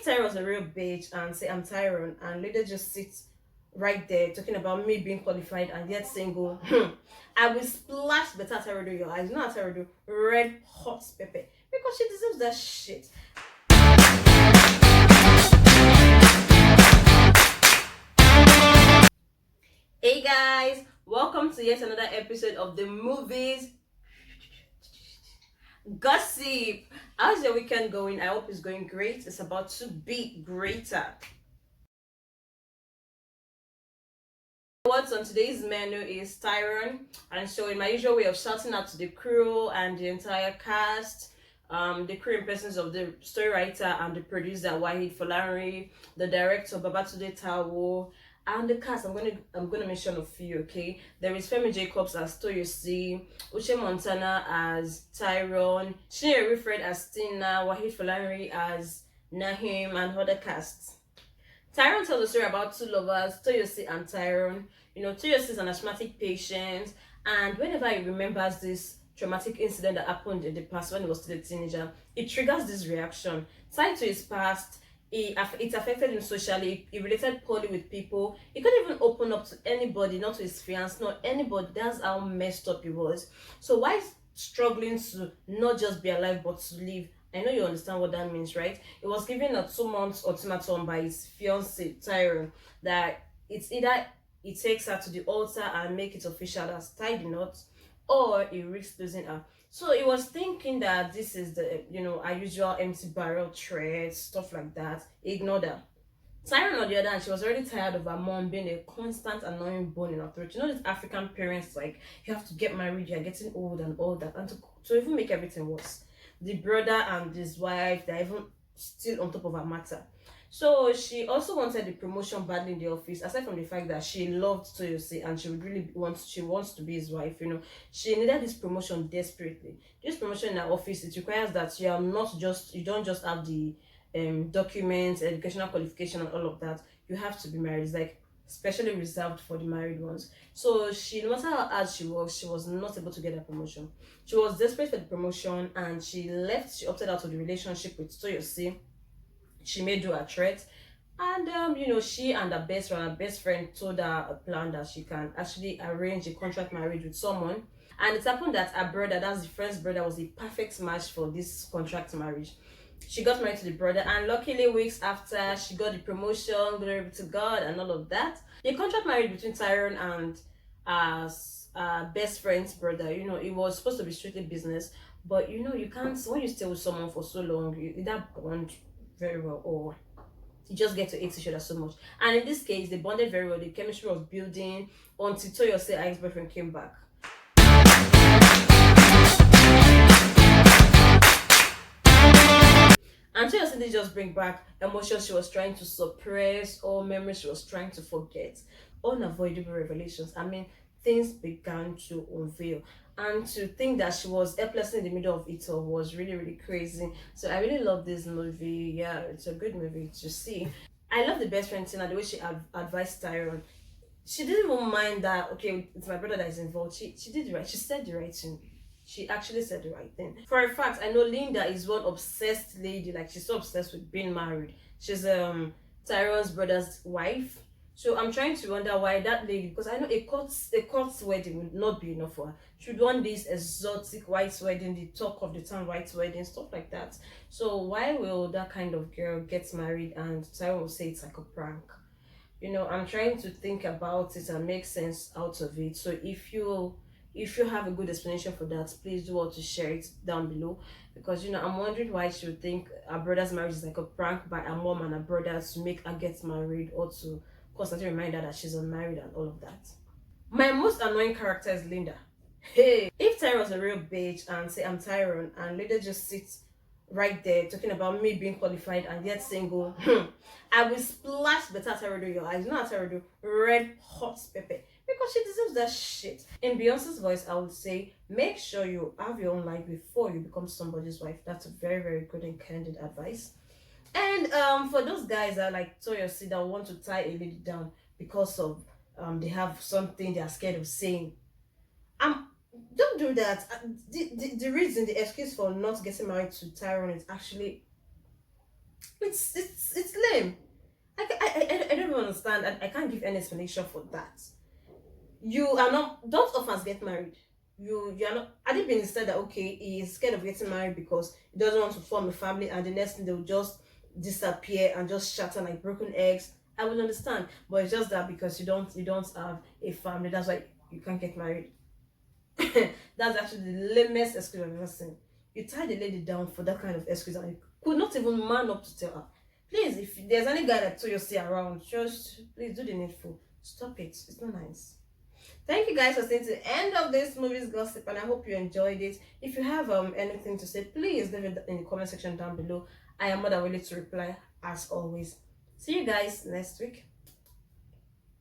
If Tyrone was a real bitch and say I'm Tyrone and later just sits right there talking about me being qualified and yet single, I will splash better Tyrone in your eyes. You know how Tyrone do? Red hot pepper. Because she deserves that shit. Hey guys, welcome to yet another episode of the movies gossip. How's your weekend going? I hope it's going great. It's about to be greater. What's on today's menu is Tyrone, and so in my usual way of shouting out to the crew and the entire cast, the crew in presence of the story writer and the producer Wahid Folari, the director Babatunde Tawo, and the cast. I'm gonna mention a few. Okay, there is Femi Jacobs as Toyosi, Uche Montana as Tyrone, Chinyere Winfred as Tina, Wahid Folari as Nahim, and other casts. Tyrone tells a story about two lovers, Toyosi and Tyrone. You know, Toyosi is an asthmatic patient, and whenever he remembers this traumatic incident that happened in the past when he was still a teenager, it triggers this reaction. Tied to his past, it affected him socially. He related poorly with people. He couldn't even open up to anybody, not to his fiance, not anybody. That's how messed up he was. So why struggling to not just be alive but to live? I know you understand what that means, right? It was given a 2 month ultimatum by his fiance Tyrone that it's either he takes her to the altar and make it official as tied the knot, or he risks losing her. So he was thinking that this is the our usual empty barrel threat, stuff like that. He ignored her. Tyrone on the other hand, she was already tired of her mom being a constant annoying bone in her throat. You know, these African parents, like, you have to get married, you're getting old and all that. And to even make everything worse, the brother and his wife, they're even still on top of her matter. So she also wanted the promotion badly in the office, aside from the fact that she loved Toyosi and she wants to be his wife, She needed this promotion desperately. This promotion in her office, it requires that you don't just have the documents, educational qualification, and all of that. You have to be married. It's like specially reserved for the married ones. So no matter how hard she was not able to get a promotion. She was desperate for the promotion and she left. She opted out of the relationship with Toyosi. She made her a threat. And she and her best friend told her a plan that she can actually arrange a contract marriage with someone. And it happened that her brother, that's the friend's brother, was the perfect match for this contract marriage. She got married to the brother, and luckily, weeks after she got the promotion, glory be to God, and all of that, the contract marriage between Tyrone and best friend's brother, it was supposed to be strictly business, but you can't, when you stay with someone for so long, you either bond very well or you just get to hate each other so much. And in this case, they bonded very well, the chemistry was building until Toyosi, her ex-boyfriend, came back. And Toyosi didn't just bring back emotions she was trying to suppress or memories she was trying to forget. Unavoidable revelations. I mean, things began to unveil. And to think that she was helplessly in the middle of it all was really, really crazy. So I really love this movie. Yeah, it's a good movie to see. I love the best friend Tina, the way she advised Tyrone. She didn't even mind that, okay, it's my brother that is involved. She did the right, she said the right thing. She actually said the right thing. For a fact, I know Linda is one obsessed lady. Like, she's so obsessed with being married. She's Tyrone's brother's wife. So I'm trying to wonder why that lady, because I know a court wedding would not be enough for her. She would want this exotic white wedding, the talk of the town white wedding, stuff like that. So why will that kind of girl get married and Tyrone will say it's like a prank? I'm trying to think about it and make sense out of it. So if you have a good explanation for that, please do want to share it down below, because I'm wondering why she would think her brother's marriage is like a prank by her mom and her brother to make her get married, or to constantly remind her that she's unmarried and all of that. My most annoying character is Linda. Hey, if Tyrone was a real bitch and say I'm Tyrone and later just sits right there talking about me being qualified and yet single, I will splash better Tyrone in your eyes. You know how Tyrone do? Red hot pepper. Because she deserves that shit. In Beyonce's voice, I would say, make sure you have your own life before you become somebody's wife. That's a very, very good and candid advice. And for those guys that like Toyosi that want to tie a lady down because of they have something they are scared of saying, don't do that. The reason, the excuse for not getting married to Tyrone is actually It's lame. I don't even understand. I can't give any explanation for that. You are not, don't orphans get married? You are not, had it been said that okay, he is scared of getting married because he doesn't want to form a family, and the next thing they'll just disappear and just shatter like broken eggs, I would understand. But it's just that because you don't have a family, that's why you can't get married. That's actually the lamest excuse I've ever seen. You tie the lady down for that kind of excuse and you could not even man up to tell her. Please, if there's any guy that told you stay around, just please do the needful. Stop it. It's not nice. Thank you guys for staying to the end of this movie's gossip, and I hope you enjoyed it. If you have anything to say, please leave it in the comment section down below. I am more than willing to reply as always. See you guys next week.